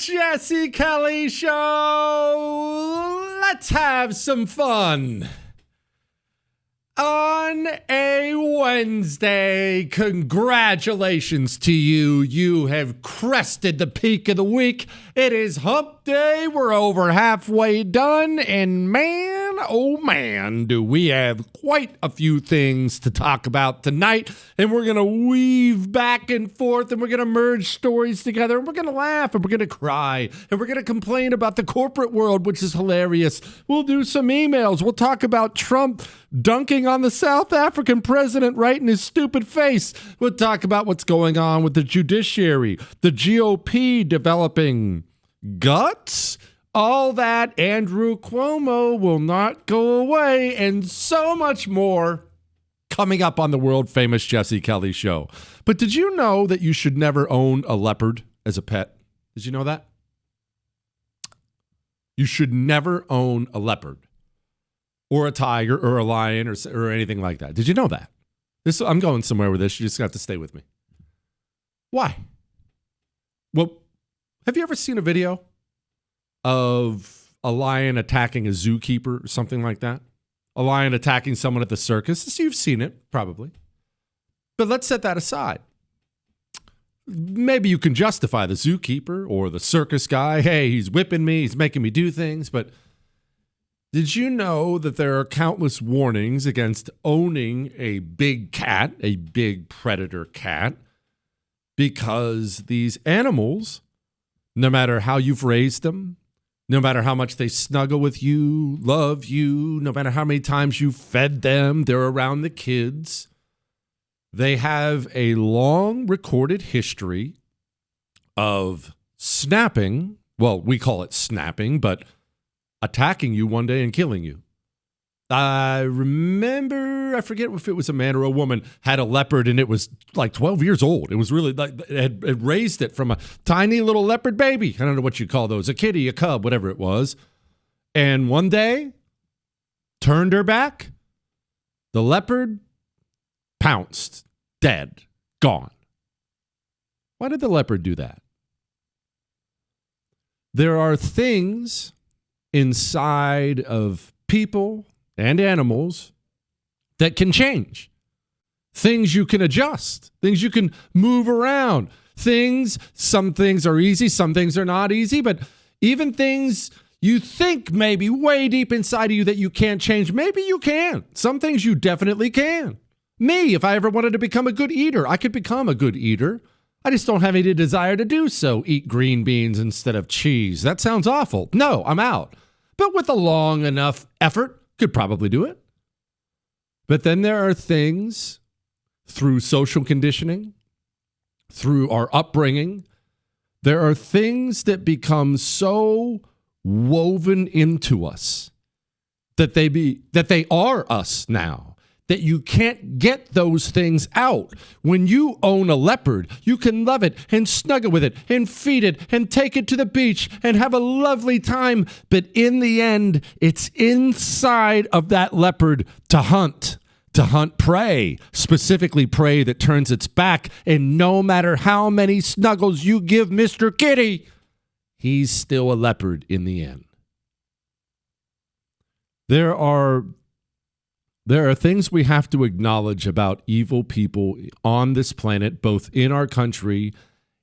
Jesse Kelly Show. Let's have some fun. On a Wednesday, congratulations to you. You have crested the peak of the week. It is hump day. We're over halfway done. And man, oh man, do we have quite a few things to talk about tonight. And we're going to weave back and forth, and we're going to merge stories together, and we're going to laugh, and we're going to cry, and we're going to complain about the corporate world, which is hilarious. We'll do some emails. We'll talk about Trump dunking on the South African president right in his stupid face. We'll talk about what's going on with the judiciary, the GOP developing guts, all that. Andrew Cuomo will not go away, and so much more coming up on the world famous Jesse Kelly Show. But did you know that you should never own a leopard as a pet? Did you know that? You should never own a leopard, or a tiger, or a lion, or anything like that. Did you know that? I'm going somewhere with this. You just got to stay with me. Why? Well, have you ever seen a video of a lion attacking a zookeeper or something like that? A lion attacking someone at the circus? You've seen it, probably. But let's set that aside. Maybe you can justify the zookeeper or the circus guy. Hey, he's whipping me. He's making me do things, but did you know that there are countless warnings against owning a big cat, a big predator cat, because these animals, no matter how you've raised them, no matter how much they snuggle with you, love you, no matter how many times you've fed them, they're around the kids, they have a long recorded history of snapping. Well, we call it snapping, but attacking you one day and killing you. I forget if it was a man or a woman, had a leopard, and it was like 12 years old. It was really like it had raised it from a tiny little leopard baby. I don't know what you call those, a kitty, a cub, whatever it was. And one day, turned her back. The leopard pounced, dead, gone. Why did the leopard do that? There are things inside of people and animals that can change. Things you can adjust. Things you can move around. Some things are easy, some things are not easy, but even things you think maybe way deep inside of you that you can't change, maybe you can. Some things you definitely can. Me, if I ever wanted to become a good eater, I could become a good eater. I just don't have any desire to do so. Eat green beans instead of cheese. That sounds awful. No, I'm out. But with a long enough effort, could probably do it. But then there are things through social conditioning, through our upbringing, there are things that become so woven into us that they are us now, that you can't get those things out. When you own a leopard, you can love it and snuggle with it and feed it and take it to the beach and have a lovely time. But in the end, it's inside of that leopard to hunt prey, specifically prey that turns its back. And no matter how many snuggles you give Mr. Kitty, he's still a leopard in the end. There are things we have to acknowledge about evil people on this planet, both in our country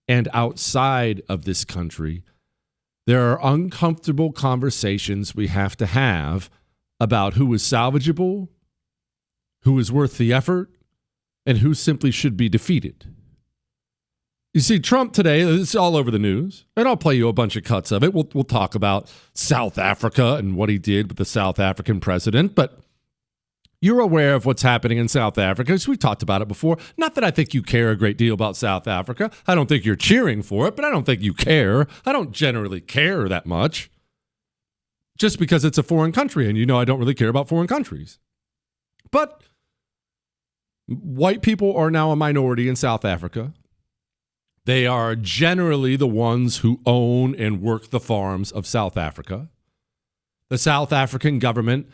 and outside of this country. There are uncomfortable conversations we have to have about who is salvageable, who is worth the effort, and who simply should be defeated. You see, Trump today, it's all over the news, and I'll play you a bunch of cuts of it. We'll talk about South Africa and what he did with the South African president, but you're aware of what's happening in South Africa, because we've talked about it before. Not that I think you care a great deal about South Africa. I don't think you're cheering for it, but I don't think you care. I don't generally care that much, just because it's a foreign country, and you know I don't really care about foreign countries. But white people are now a minority in South Africa. They are generally the ones who own and work the farms of South Africa. The South African government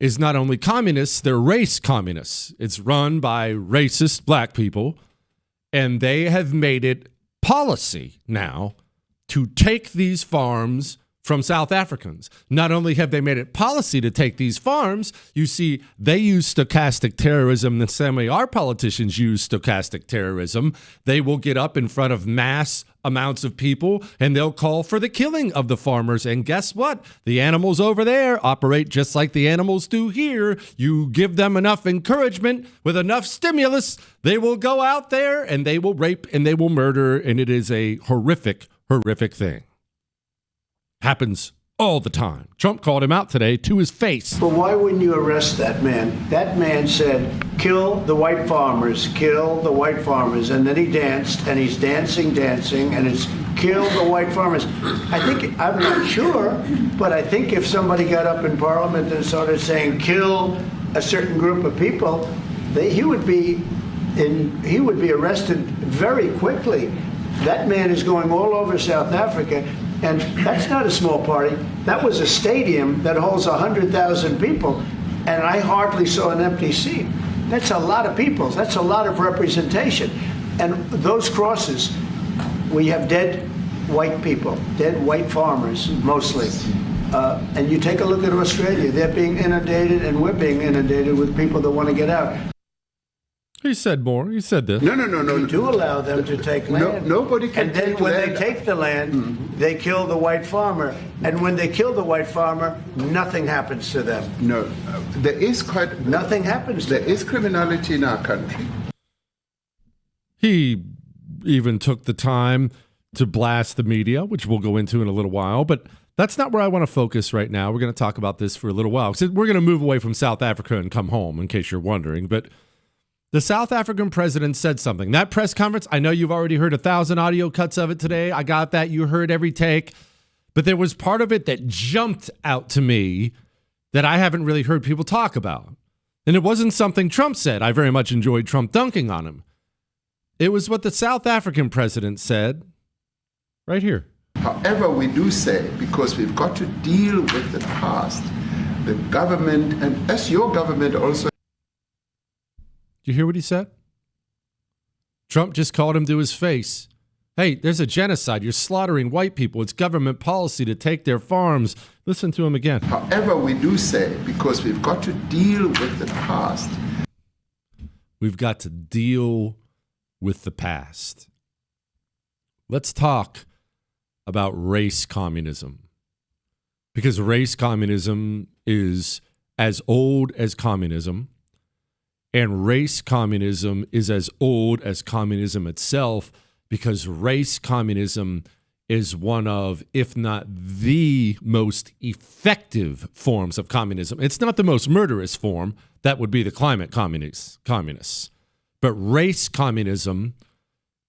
is not only communists, they're race communists. It's run by racist black people, and they have made it policy now to take these farms from South Africans. Not only have they made it policy to take these farms, you see, they use stochastic terrorism the same way our politicians use stochastic terrorism. They will get up in front of mass amounts of people and they'll call for the killing of the farmers. And guess what? The animals over there operate just like the animals do here. You give them enough encouragement with enough stimulus, they will go out there and they will rape and they will murder. And it is a horrific, horrific thing. Happens all the time. Trump called him out today to his face. But why wouldn't you arrest that man? That man said, kill the white farmers, kill the white farmers. And then he danced, and he's dancing, and it's kill the white farmers. I'm not sure, but I think if somebody got up in Parliament and started saying, kill a certain group of people, he would be arrested very quickly. That man is going all over South Africa. And that's not a small party. That was a stadium that holds 100,000 people, and I hardly saw an empty seat. That's a lot of people. That's a lot of representation. And those crosses, we have dead white people, dead white farmers, mostly. And you take a look at Australia. They're being inundated, and we're being inundated with people that want to get out. He said more. He said this. No. You do allow them to take land. Nobody can take land. And then when they take the land, they kill the white farmer. And when they kill the white farmer, nothing happens to them. No. Nothing happens to them. There is criminality in our country. He even took the time to blast the media, which we'll go into in a little while. But that's not where I want to focus right now. We're going to talk about this for a little while. So we're going to move away from South Africa and come home, in case you're wondering. But the South African president said something. That press conference, I know you've already heard 1,000 audio cuts of it today. I got that. You heard every take. But there was part of it that jumped out to me that I haven't really heard people talk about. And it wasn't something Trump said. I very much enjoyed Trump dunking on him. It was what the South African president said right here. However, we do say, because we've got to deal with the past, the government, and as your government also. You hear what he said? Trump just called him to his face. Hey, there's a genocide. You're slaughtering white people. It's government policy to take their farms. Listen to him again. However, we do say, because we've got to deal with the past. We've got to deal with the past. Let's talk about race communism. Because race communism is as old as communism. And race communism is as old as communism itself, because race communism is one of, if not the most effective forms of communism. It's not the most murderous form. That would be the climate communists. But race communism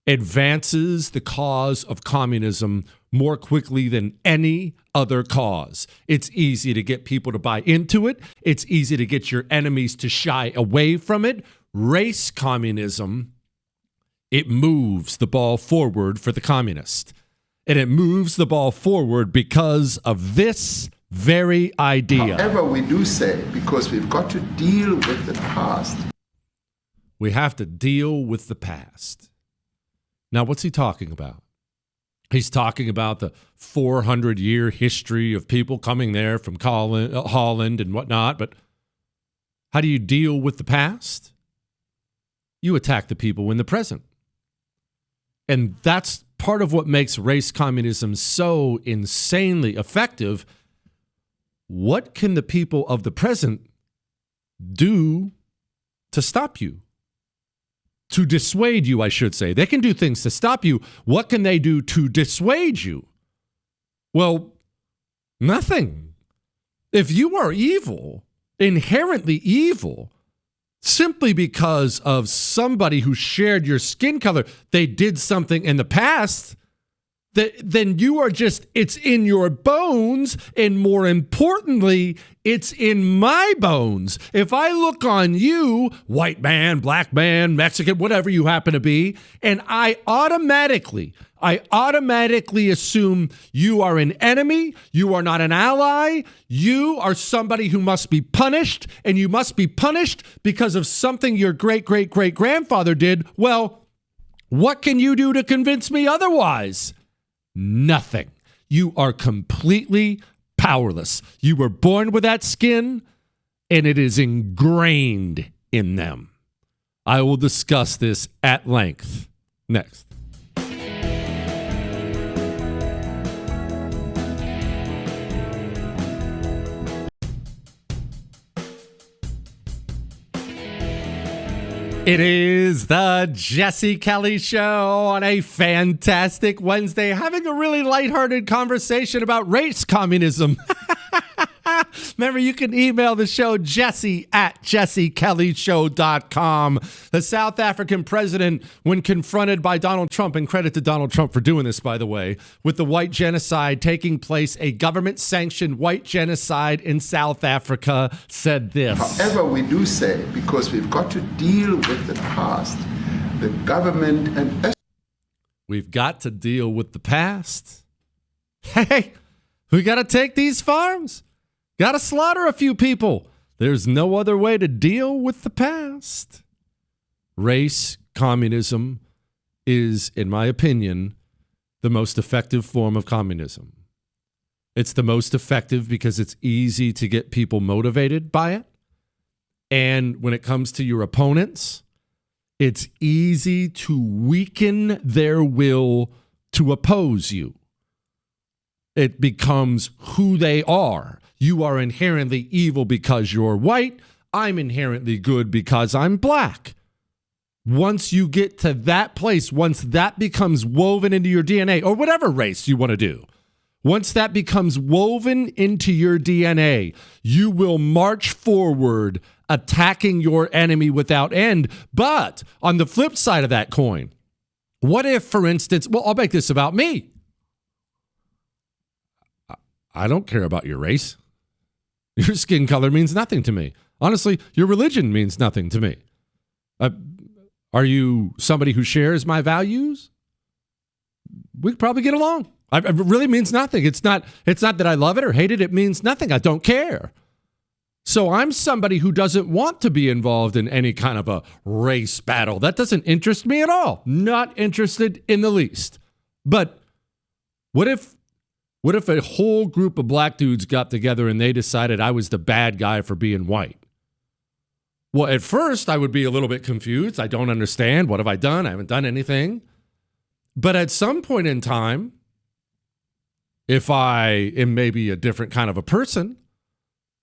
advances the cause of communism more quickly than any other cause. It's easy to get people to buy into it. It's easy to get your enemies to shy away from it. Race communism, it moves the ball forward for the communist. And it moves the ball forward because of this very idea. However, we do say, because we've got to deal with the past. We have to deal with the past. Now, what's he talking about? He's talking about the 400-year history of people coming there from Holland and whatnot. But how do you deal with the past? You attack the people in the present. And that's part of what makes race communism so insanely effective. What can the people of the present do to stop you? To dissuade you, I should say. They can do things to stop you. What can they do to dissuade you? Well, nothing. If you are evil, inherently evil, simply because of somebody who shared your skin color, they did something in the past, then you are just, it's in your bones, and more importantly, it's in my bones. If I look on you, white man, black man, Mexican, whatever you happen to be, and I automatically assume you are an enemy, you are not an ally, you are somebody who must be punished, and you must be punished because of something your great-great-great-grandfather did, well, what can you do to convince me otherwise? nothing. You are completely powerless. You were born with that skin, and it is ingrained in them. I will discuss this at length next. It is the Jesse Kelly Show on a fantastic Wednesday, having a really lighthearted conversation about race communism. Remember, you can email the show, jesse@jessekellyshow.com. The South African president, when confronted by Donald Trump, and credit to Donald Trump for doing this, by the way, with the white genocide taking place, a government-sanctioned white genocide in South Africa, said this. However, we do say, because we've got to deal with the past, the government and... We've got to deal with the past. Hey, we got to take these farms. Got to slaughter a few people. There's no other way to deal with the past. Race communism is, in my opinion, the most effective form of communism. It's the most effective because it's easy to get people motivated by it. And when it comes to your opponents, it's easy to weaken their will to oppose you. It becomes who they are. You are inherently evil because you're white. I'm inherently good because I'm black. Once you get to that place, once that becomes woven into your DNA, or whatever race you want to do, once that becomes woven into your DNA, you will march forward attacking your enemy without end. But on the flip side of that coin, what if, for instance, well, I'll make this about me. I don't care about your race. Your skin color means nothing to me. Honestly, your religion means nothing to me. Are you somebody who shares my values? We could probably get along. It really means nothing. It's not that I love it or hate it. It means nothing. I don't care. So I'm somebody who doesn't want to be involved in any kind of a race battle. That doesn't interest me at all. Not interested in the least. But what if a whole group of black dudes got together and they decided I was the bad guy for being white? Well, at first, I would be a little bit confused. I don't understand. What have I done? I haven't done anything. But at some point in time, if I am maybe a different kind of a person,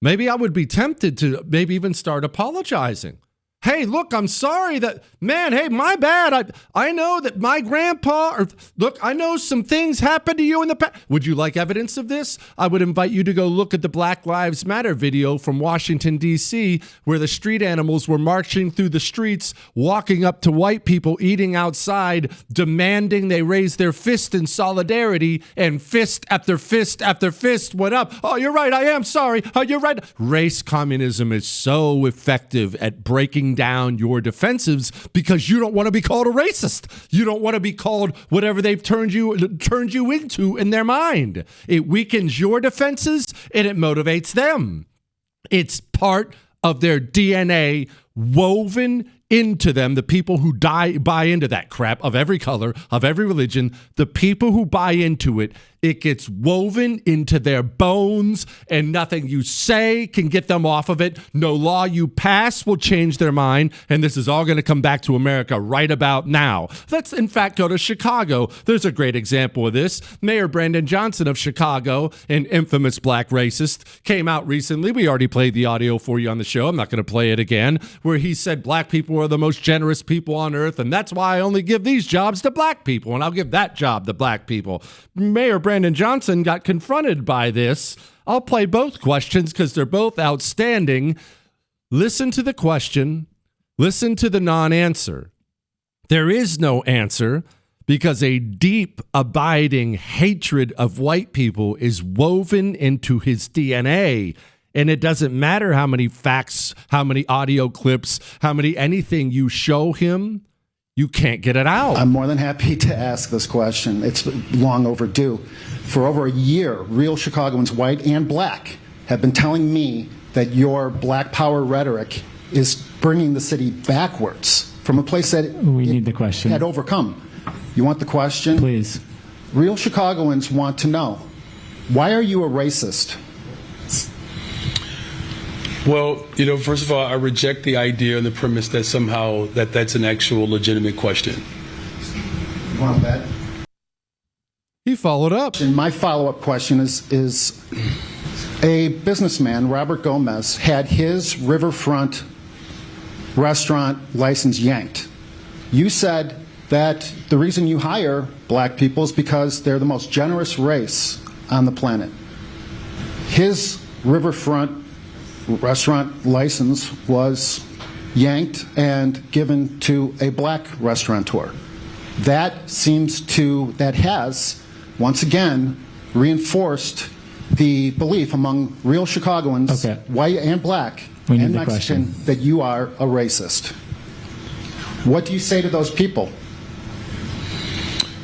maybe I would be tempted to maybe even start apologizing. Hey, look, I'm sorry that, man, hey, my bad. I know that my grandpa, or look, I know some things happened to you in the past. Would you like evidence of this? I would invite you to go look at the Black Lives Matter video from Washington, D.C., where the street animals were marching through the streets, walking up to white people, eating outside, demanding they raise their fist in solidarity, and fist after fist after fist went up. Oh, you're right, I am sorry. Oh, you're right. Race communism is so effective at breaking down your defensives because you don't want to be called a racist. You don't want to be called whatever they've turned you into in their mind. It weakens your defenses and it motivates them. It's part of their DNA woven into them. The people who buy into that crap of every color, of every religion, the people who buy into it, it gets woven into their bones, and nothing you say can get them off of it. No law you pass will change their mind, and this is all going to come back to America right about now. Let's, in fact, go to Chicago. There's a great example of this. Mayor Brandon Johnson of Chicago, an infamous black racist, came out recently. We already played the audio for you on the show. I'm not going to play it again, where he said black people are the most generous people on earth, and that's why I only give these jobs to black people, and I'll give that job to black people. Mayor Brandon Johnson got confronted by this. I'll play both questions because they're both outstanding. Listen to the question. Listen to the non-answer. There is no answer because a deep, abiding hatred of white people is woven into his DNA. And it doesn't matter how many facts, how many audio clips, how many anything you show him, you can't get it out. I'm more than happy to ask this question. It's long overdue. For over a year, real Chicagoans, white and black, have been telling me that your black power rhetoric is bringing the city backwards from a place that we need the question. Had overcome. You want the question? Please. real Chicagoans want to know, why are you a racist? Well, first of all, I reject the idea and the premise that somehow that's an actual legitimate question. You want that? He followed up. And my follow-up question is a businessman, Robert Gomez, had his riverfront restaurant license yanked. You said that the reason you hire black people is because they're the most generous race on the planet. His riverfront restaurant license was yanked and given to a black restaurateur. That has, once again, reinforced the belief among real Chicagoans, white and black and Mexican, that you are a racist. What do you say to those people?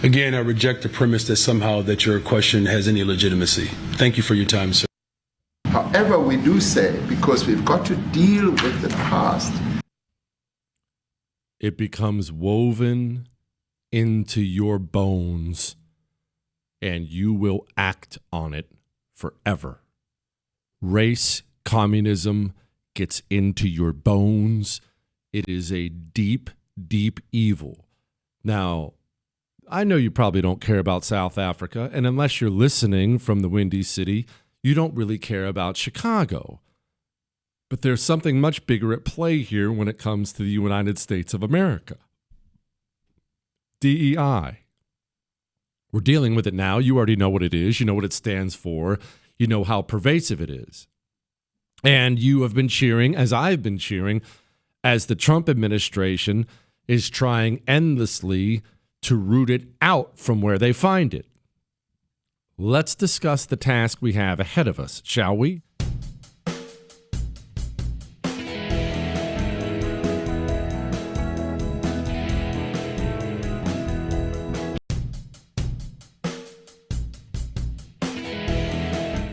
Again, I reject the premise that somehow that your question has any legitimacy. Thank you for your time, sir. However, we do say, because we've got to deal with the past. It becomes woven into your bones, and you will act on it forever. Race, communism gets into your bones. It is a deep, deep evil. Now, I know you probably don't care about South Africa, and unless you're listening from the Windy City, you don't really care about Chicago. But there's something much bigger at play here when it comes to the United States of America. DEI. We're dealing with it now. You already know what it is. You know what it stands for. You know how pervasive it is. And you have been cheering, as I've been cheering, as the Trump administration is trying endlessly to root it out from where they find it. Let's discuss the task we have ahead of us, shall we?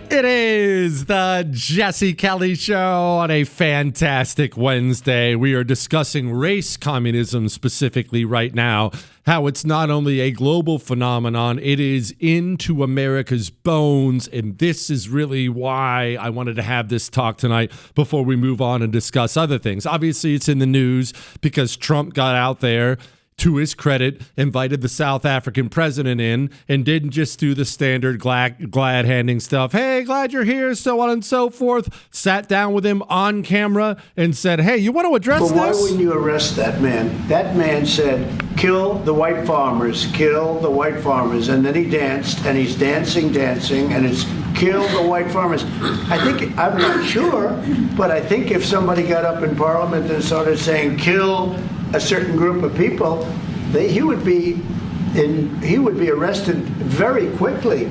It is the Jesse Kelly Show on a fantastic Wednesday. We are discussing race communism specifically right now, how it's not only a global phenomenon, it is into America's bones. And this is really why I wanted to have this talk tonight before we move on and discuss other things. Obviously, it's in the news because Trump got out there, to his credit, invited the South African president in and didn't just do the standard glad handing stuff. Hey, glad you're here, so on and so forth. Sat down with him on camera and said, hey, you want to address this? But why wouldn't you arrest that man? That man said, kill the white farmers, kill the white farmers. And then he danced, and he's dancing, and it's kill the white farmers. I'm not sure, but I think if somebody got up in Parliament and started saying, kill a certain group of people, he would be arrested very quickly.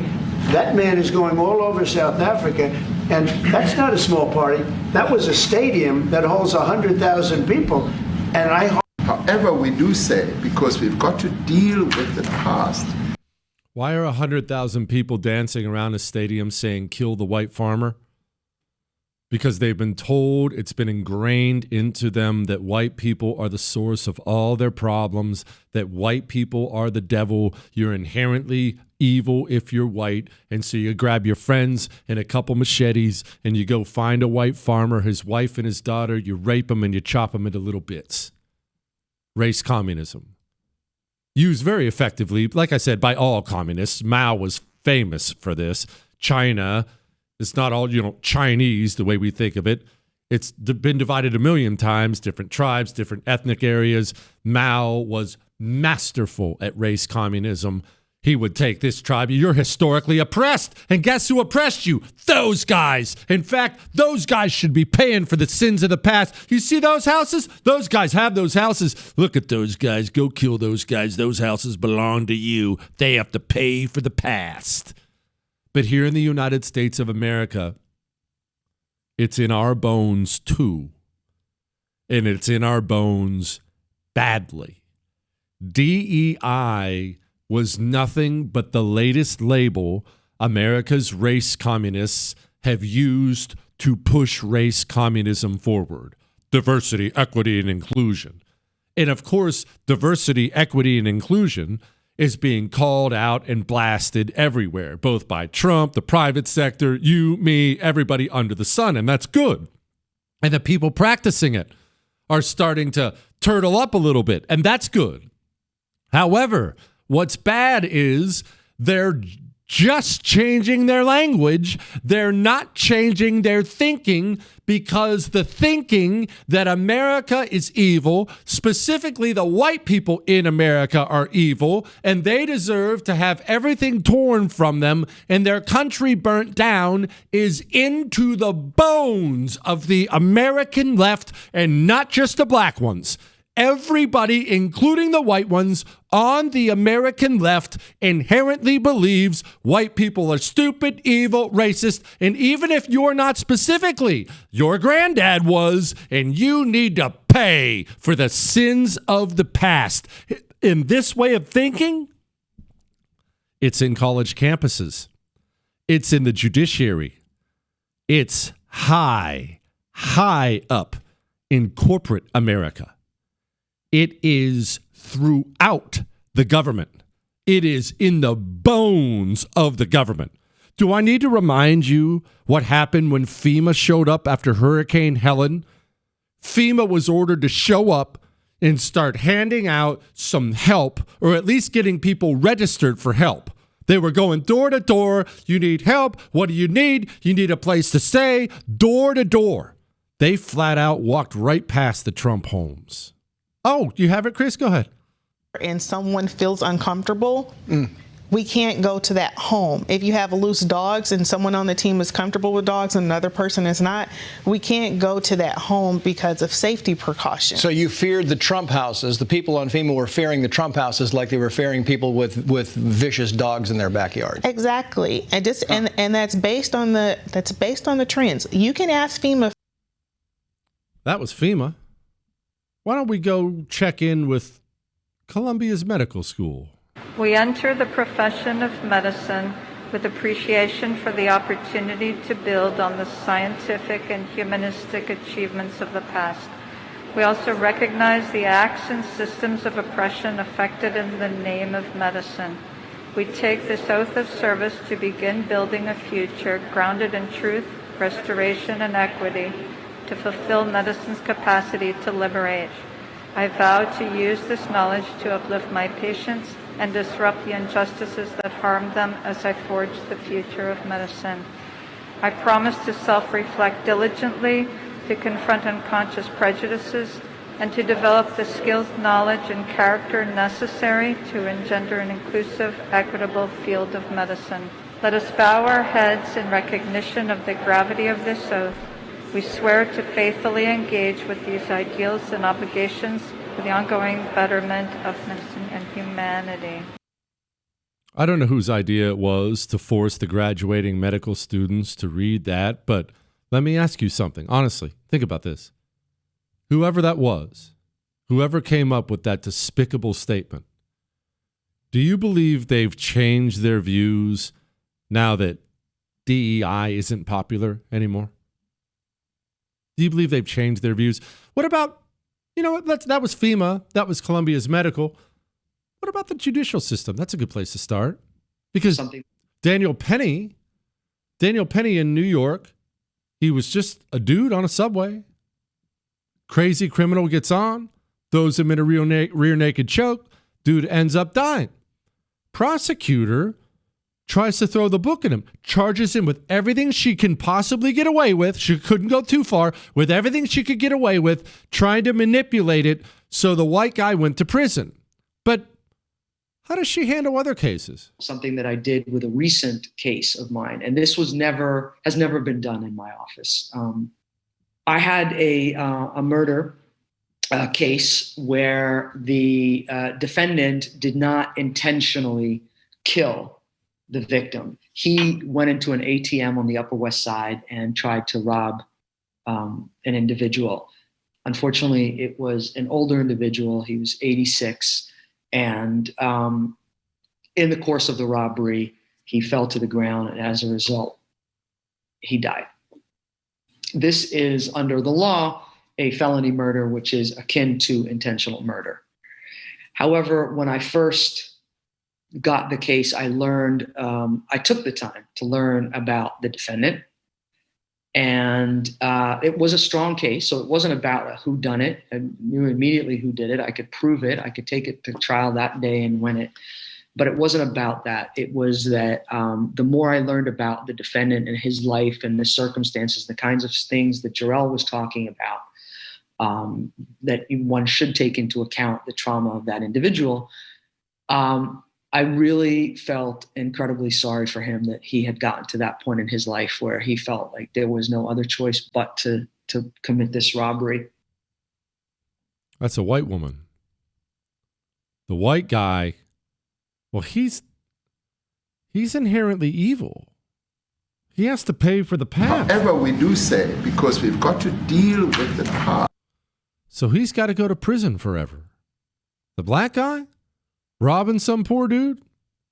That man is going all over South Africa, and that's not a small party. That was a stadium that holds 100,000 people, and However, we do say, because we've got to deal with the past. Why are 100,000 people dancing around a stadium saying kill the white farmer? Because they've been told, it's been ingrained into them that white people are the source of all their problems, that white people are the devil. You're inherently evil if you're white. And so you grab your friends and a couple machetes and you go find a white farmer, his wife and his daughter, you rape them and you chop them into little bits. Race communism. Used very effectively, like I said, by all communists. Mao was famous for this. China, it's not all, Chinese the way we think of it. It's been divided a million times, different tribes, different ethnic areas. Mao was masterful at race communism. He would take this tribe. You're historically oppressed. And guess who oppressed you? Those guys. In fact, those guys should be paying for the sins of the past. You see those houses? Those guys have those houses. Look at those guys. Go kill those guys. Those houses belong to you. They have to pay for the past. But here in the United States of America, it's in our bones too. And it's in our bones badly. DEI was nothing but the latest label America's race communists have used to push race communism forward. Diversity, equity, and inclusion. And of course, diversity, equity, and inclusion is being called out and blasted everywhere, both by Trump, the private sector, you, me, everybody under the sun, and that's good. And the people practicing it are starting to turtle up a little bit, and that's good. However, what's bad is they're just changing their language. They're not changing their thinking, because the thinking that America is evil, specifically the white people in America are evil, and they deserve to have everything torn from them and their country burnt down, is into the bones of the American left, and not just the black ones. Everybody, including the white ones on the American left, inherently believes white people are stupid, evil, racist, and even if you're not specifically, your granddad was, and you need to pay for the sins of the past. In this way of thinking, it's in college campuses. It's in the judiciary. It's high up in corporate America. It is throughout the government. It is in the bones of the government. Do I need to remind you what happened when FEMA showed up after Hurricane Helen? FEMA was ordered to show up and start handing out some help, or at least getting people registered for help. They were going door to door. You need help. What do you need? You need a place to stay. Door to door. They flat out walked right past the Trump homes. Oh, you have it, Chris? Go ahead. And someone feels uncomfortable, we can't go to that home. If you have loose dogs and someone on the team is comfortable with dogs and another person is not, we can't go to that home because of safety precautions. So you feared the Trump houses. The people on FEMA were fearing the Trump houses like they were fearing people with vicious dogs in their backyard. Exactly. And that's based on the trends. You can ask FEMA. That was FEMA. Why don't we go check in with Columbia's medical school? We enter the profession of medicine with appreciation for the opportunity to build on the scientific and humanistic achievements of the past. We also recognize the acts and systems of oppression affected in the name of medicine. We take this oath of service to begin building a future grounded in truth, restoration, and equity, to fulfill medicine's capacity to liberate. I vow to use this knowledge to uplift my patients and disrupt the injustices that harm them as I forge the future of medicine. I promise to self-reflect diligently, to confront unconscious prejudices, and to develop the skills, knowledge, and character necessary to engender an inclusive, equitable field of medicine. Let us bow our heads in recognition of the gravity of this oath. We swear to faithfully engage with these ideals and obligations for the ongoing betterment of medicine and humanity. I don't know whose idea it was to force the graduating medical students to read that, but let me ask you something. Honestly, think about this. Whoever that was, whoever came up with that despicable statement, do you believe they've changed their views now that DEI isn't popular anymore? Do you believe they've changed their views? What about, that was FEMA. That was Columbia's medical. What about the judicial system? That's a good place to start. Because Daniel Penny in New York, he was just a dude on a subway. Crazy criminal gets on, throws him in a rear naked choke. Dude ends up dying. Prosecutor tries to throw the book at him, charges him with everything she can possibly get away with. She couldn't go too far, with everything she could get away with, trying to manipulate it so the white guy went to prison. But how does she handle other cases? Something that I did with a recent case of mine, and this has never been done in my office. I had a murder case where the defendant did not intentionally kill the victim. He went into an ATM on the Upper West Side and tried to rob an individual. Unfortunately, it was an older individual. He was 86. And in the course of the robbery, he fell to the ground, and as a result, he died. This is, under the law, a felony murder, which is akin to intentional murder. However, when I first got the case, I learned, I took the time to learn about the defendant. And it was a strong case. So it wasn't about a whodunit. I knew immediately who did it. I could prove it. I could take it to trial that day and win it. But it wasn't about that. It was that the more I learned about the defendant and his life and the circumstances, the kinds of things that Jarrell was talking about, that one should take into account the trauma of that individual, I really felt incredibly sorry for him that he had gotten to that point in his life where he felt like there was no other choice but to commit this robbery. That's a white woman. The white guy, well, he's inherently evil. He has to pay for the past. However, we do say, because we've got to deal with the past. So he's got to go to prison forever. The black guy? Robbing some poor dude?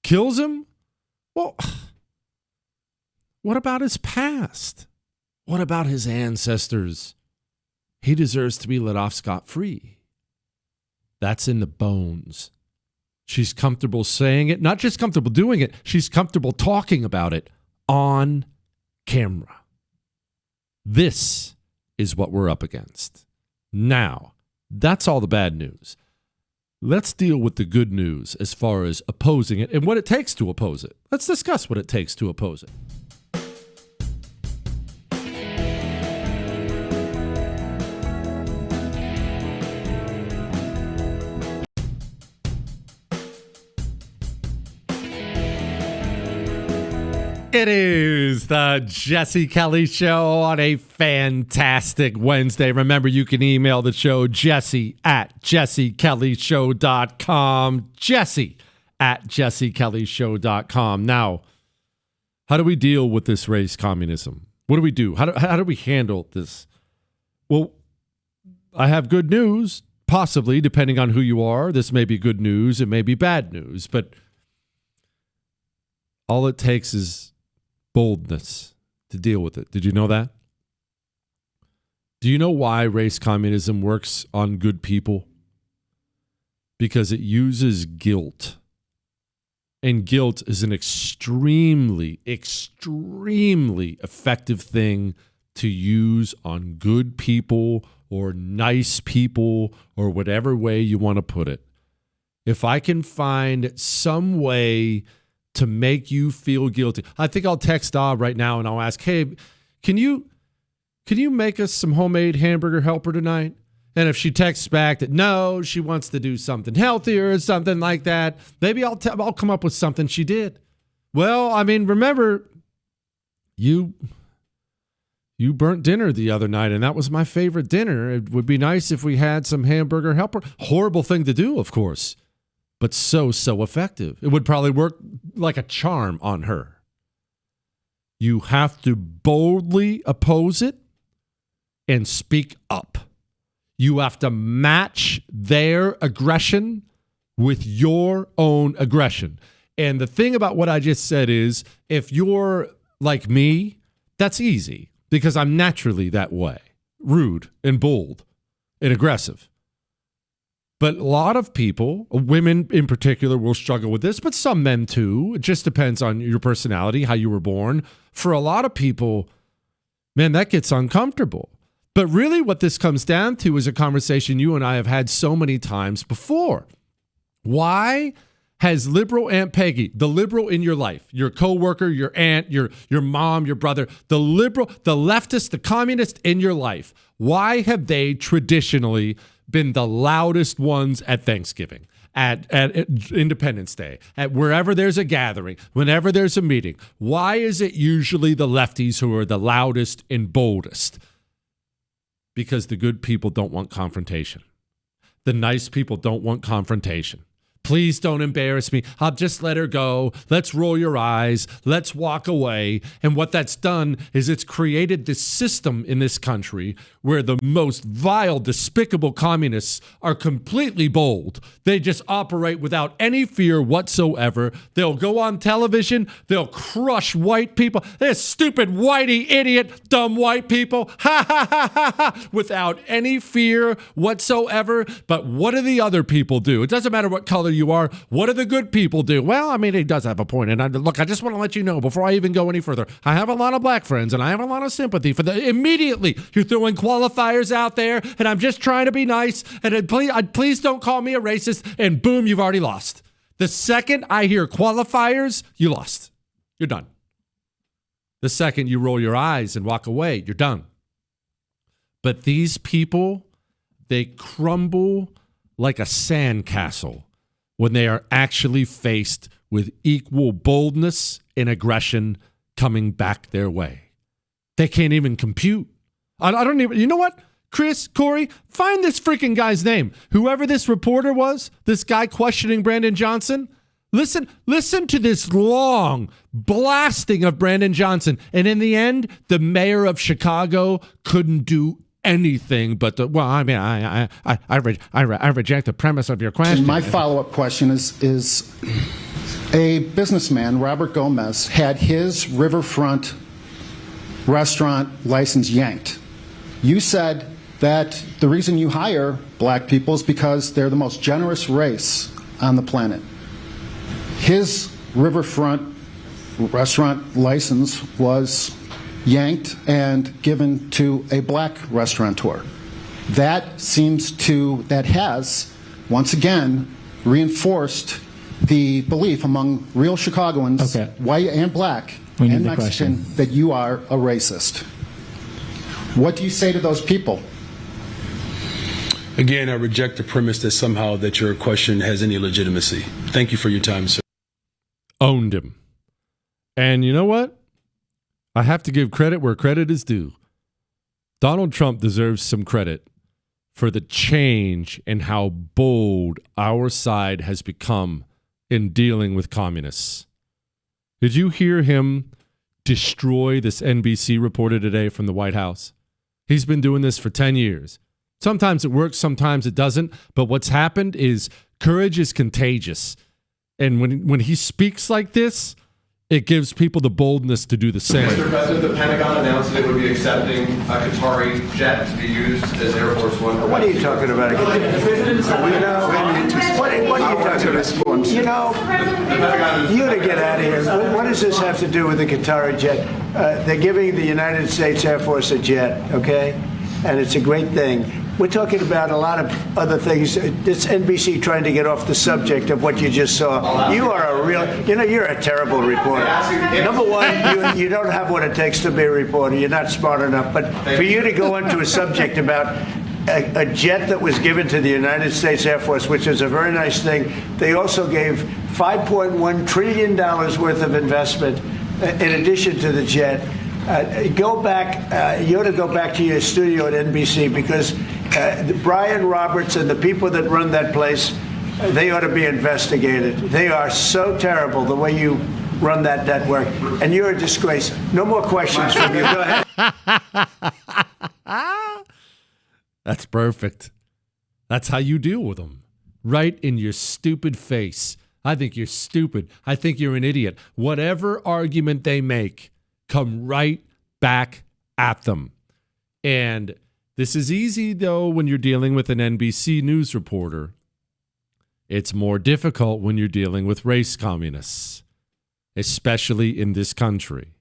Kills him? Well, what about his past? What about his ancestors? He deserves to be let off scot-free. That's in the bones. She's comfortable saying it, not just comfortable doing it, she's comfortable talking about it on camera. This is what we're up against. Now, that's all the bad news. Let's deal with the good news as far as opposing it and what it takes to oppose it. Let's discuss what it takes to oppose it. It is the Jesse Kelly Show on a fantastic Wednesday. Remember, you can email the show, jesse@jessekellyshow.com. jesse@jessekellyshow.com. Now, how do we deal with this race communism? What do we do? How do we handle this? Well, I have good news, possibly, depending on who you are. This may be good news. It may be bad news. But all it takes is boldness to deal with it. Did you know that? Do you know why race communism works on good people? Because it uses guilt. And guilt is an extremely, extremely effective thing to use on good people or nice people or whatever way you want to put it. If I can find some way to make you feel guilty. I think I'll text Dob right now and I'll ask, hey, can you make us some homemade hamburger helper tonight? And if she texts back that no, she wants to do something healthier or something like that, maybe I'll come up with something she did. Well, I mean, remember, you burnt dinner the other night, and that was my favorite dinner. It would be nice if we had some hamburger helper. Horrible thing to do, of course, but so effective. It would probably work like a charm on her. You have to boldly oppose it and speak up. You have to match their aggression with your own aggression. And the thing about what I just said is, if you're like me, that's easy because I'm naturally that way, rude and bold and aggressive. But a lot of people, women in particular, will struggle with this, but some men too. It just depends on your personality, how you were born. For a lot of people, man, that gets uncomfortable. But really what this comes down to is a conversation you and I have had so many times before. Why has liberal Aunt Peggy, the liberal in your life, your coworker, your aunt, your mom, your brother, the liberal, the leftist, the communist in your life, why have they traditionally been the loudest ones at Thanksgiving, at Independence Day, at wherever there's a gathering, whenever there's a meeting? Why is it usually the lefties who are the loudest and boldest? Because the good people don't want confrontation. The nice people don't want confrontation. Please don't embarrass me. I'll just let her go. Let's roll your eyes. Let's walk away. And what that's done is it's created this system in this country where the most vile, despicable communists are completely bold. They just operate without any fear whatsoever. They'll go on television. They'll crush white people. This stupid, whitey, idiot, dumb white people. Ha, ha, ha, ha, ha. Without any fear whatsoever. But what do the other people do? It doesn't matter what color you are. What do the good people do? Well, I mean, he does have a point. And look, I just want to let you know before I even go any further, I have a lot of black friends and I have a lot of sympathy for the. Immediately, you're throwing qualifiers out there, and I'm just trying to be nice. And please don't call me a racist. And boom, you've already lost. The second I hear qualifiers, you lost. You're done. The second you roll your eyes and walk away, you're done. But these people, they crumble like a sandcastle when they are actually faced with equal boldness and aggression coming back their way. They can't even compute. I don't even, you know what? Chris, Corey, find this freaking guy's name. Whoever this reporter was, this guy questioning Brandon Johnson, listen to this long blasting of Brandon Johnson. And in the end, the mayor of Chicago couldn't do anything but I reject the premise of your question. My follow-up question is a businessman, Robert Gomez, had his riverfront restaurant license yanked. You said that the reason you hire black people is because they're the most generous race on the planet. His riverfront restaurant license was yanked and given to a black restaurateur. That has, once again, reinforced the belief among real Chicagoans, white and black and Mexican, that you are a racist. What do you say to those people? Again, I reject the premise that somehow that your question has any legitimacy. Thank you for your time, sir. Owned him. And you know what? I have to give credit where credit is due. Donald Trump deserves some credit for the change in how bold our side has become in dealing with communists. Did you hear him destroy this NBC reporter today from the White House? He's been doing this for 10 years. Sometimes it works, sometimes it doesn't. But what's happened is courage is contagious. And when he speaks like this, it gives people the boldness to do the same. Mr. President, the Pentagon announced that it would be accepting a Qatari jet to be used as Air Force One. What are you talking about? What are you talking about? You know, you got to get out of here. What does this have to do with the Qatari jet? They're giving the United States Air Force a jet, okay? And it's a great thing. We're talking about a lot of other things. It's NBC trying to get off the subject of what you just saw. You are a real, you're a terrible reporter. Number one, you don't have what it takes to be a reporter. You're not smart enough. But for you to go into a subject about a jet that was given to the United States Air Force, which is a very nice thing, they also gave $5.1 trillion worth of investment in addition to the jet. Go back. You ought to go back to your studio at NBC because Brian Roberts and the people that run that place, they ought to be investigated. They are so terrible the way you run that network, and you're a disgrace. No more questions from you. Go ahead. That's perfect. That's how you deal with them. Right in your stupid face. I think you're stupid. I think you're an idiot. Whatever argument they make, come right back at them. And this is easy, though, when you're dealing with an NBC News reporter. It's more difficult when you're dealing with race communists, especially in this country.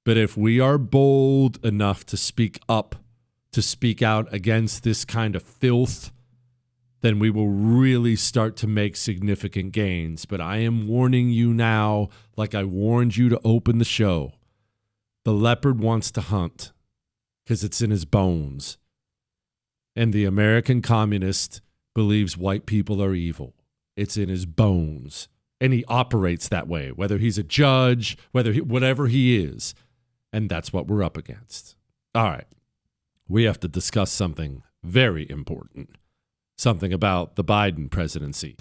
But if we are bold enough to speak up, to speak out against this kind of filth, then we will really start to make significant gains. But I am warning you now, like I warned you to open the show. The leopard wants to hunt because it's in his bones. And the American communist believes white people are evil. It's in his bones. And he operates that way, whether he's a judge, whatever he is. And that's what we're up against. All right. We have to discuss something very important. Something about the Biden presidency.